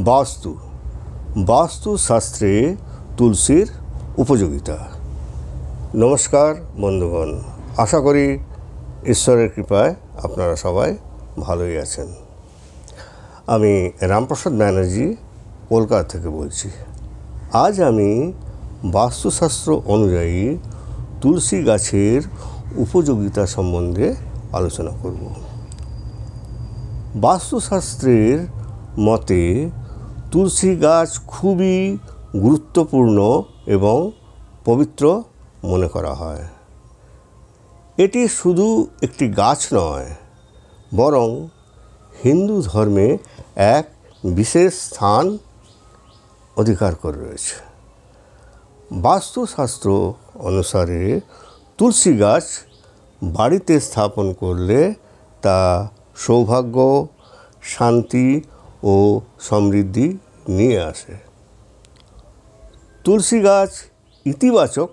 বাস্তু বাস্তুশাস্ত্রে তুলসীর উপযোগিতা। নমস্কার বন্ধুগণ, আশা করি ঈশ্বরের কৃপায় আপনারা সবাই ভালোই আছেন। আমি রামপ্রসাদ ব্যানার্জি কলকাতা থেকে বলছি। আজ আমি বাস্তুশাস্ত্র অনুযায়ী তুলসী গাছের উপযোগিতা সম্বন্ধে আলোচনা করব। বাস্তুশাস্ত্রের মতে তুলসী গাছ খুবই গুরুত্বপূর্ণ এবং পবিত্র মনে করা হয়। এটি শুধু একটি গাছ নয়, বরং হিন্দু ধর্মে এক বিশেষ স্থান অধিকার করে রয়েছে। বাস্তুশাস্ত্র অনুসারে তুলসী গাছ বাড়িতে স্থাপন করলে তা সৌভাগ্য, শান্তি ও সমৃদ্ধি নিয়ে আসে। তুলসী গাছ ইতিবাচক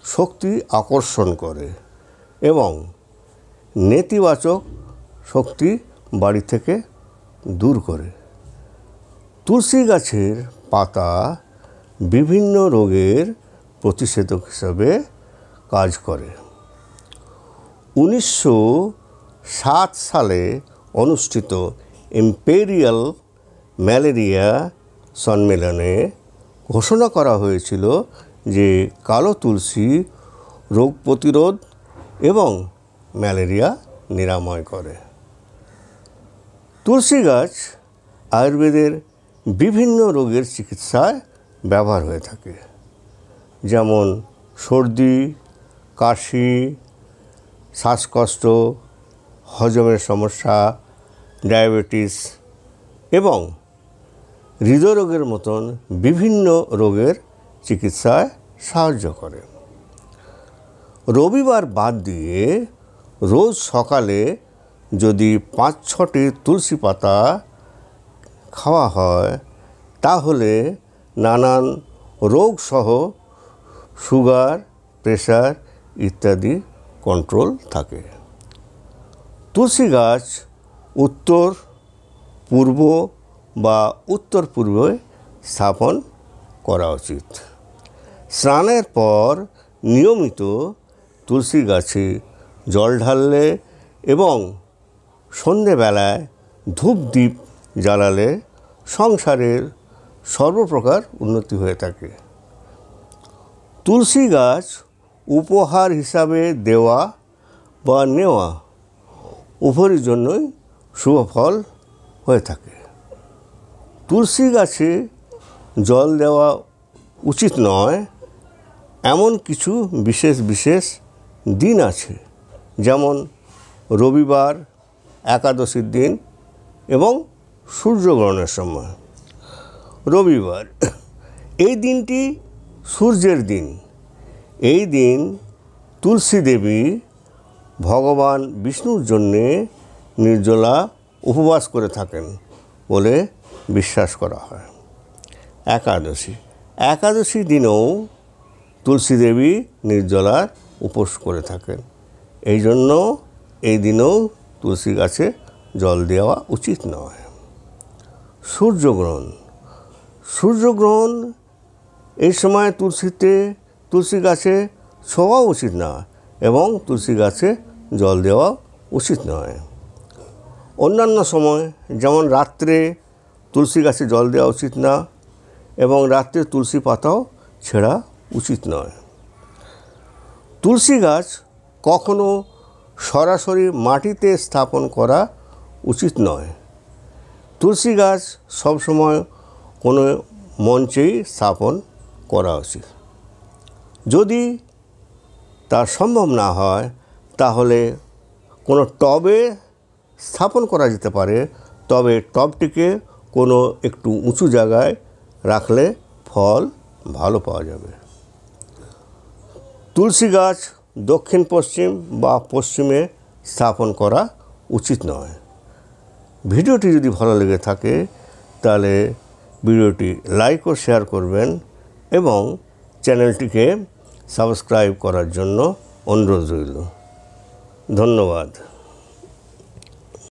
শক্তি আকর্ষণ করে এবং নেতিবাচক শক্তি বাড়ি থেকে দূর করে। তুলসী গাছের পাতা বিভিন্ন রোগের প্রতিষেধক হিসাবে কাজ করে। 1907 সালে অনুষ্ঠিত ইম্পেরিয়াল ম্যালেরিয়া সম্মেলনে ঘোষণা করা হয়েছিল যে কালো তুলসী রোগ প্রতিরোধ এবং ম্যালেরিয়া নিরাময় করে। তুলসী গাছ আয়ুর্বেদের বিভিন্ন রোগের চিকিৎসায় ব্যবহার হয়ে থাকে, যেমন সর্দি, কাশি, শ্বাসকষ্ট, হজমের সমস্যা, ডায়াবেটিস এবং হৃদরোগের মতন বিভিন্ন রোগের চিকিৎসায় সাহায্য করে। রবিবার বাদ দিয়ে রোজ সকালে যদি 5-6টি তুলসী পাতা খাওয়া হয়, তাহলে নানান রোগসহ সুগার, প্রেশার ইত্যাদি কন্ট্রোল থাকে। তুলসী গাছ উত্তর, পূর্ব বা উত্তর পূর্বে স্থাপন করা উচিত। স্নানের পর নিয়মিত তুলসী গাছে জল ঢাললে এবং সন্ধেবেলায় ধূপ দ্বীপ জ্বালালে সংসারের সর্বপ্রকার উন্নতি হয়ে থাকে। তুলসী গাছ উপহার হিসাবে দেওয়া বা নেওয়া উভয়ের জন্যই শুভ ফল হয়ে থাকে। তুলসী গাছে জল দেওয়া উচিত নয় এমন কিছু বিশেষ বিশেষ দিন আছে, যেমন রবিবার, একাদশীর দিন এবং সূর্যগ্রহণের সময়। রবিবার এই দিনটি সূর্যের দিন। এই দিন তুলসী দেবী ভগবান বিষ্ণুর জন্যে নির্জলা উপবাস করে থাকেন বলে বিশ্বাস করা হয়। একাদশী দিনেও তুলসী দেবী নির্জলার উপোস করে থাকেন। এই জন্য এই দিনেও তুলসী গাছে জল দেওয়া উচিত নয়। সূর্যগ্রহণ এই সময় তুলসী গাছে ছোঁয়া উচিত না এবং তুলসী গাছে জল দেওয়া উচিত নয়। অন্যান্য সময়, যেমন রাত্রে তুলসী গাছে জল দেওয়া উচিত না এবং রাত্রে তুলসী পাতাও ছেঁড়া উচিত নয়। তুলসী গাছ কখনো সরাসরি মাটিতে স্থাপন করা উচিত নয়। তুলসী গাছ সবসময় কোনো মঞ্চেই স্থাপন করা উচিত। যদি তা সম্ভব না হয়, তাহলে কোনো টবে স্থাপন করা যেতে পারে, তবে টবটিকে কোনো একটু উঁচু জায়গায় রাখলে ফল ভালো পাওয়া যাবে। তুলসী গাছ দক্ষিণ পশ্চিম বা পশ্চিমে স্থাপন করা উচিত নয়। ভিডিওটি যদি ভালো লেগে থাকে তাহলে ভিডিওটি লাইক ও শেয়ার করবেন এবং চ্যানেলটিকে সাবস্ক্রাইব করার জন্য অনুরোধ রইল। ধন্যবাদ।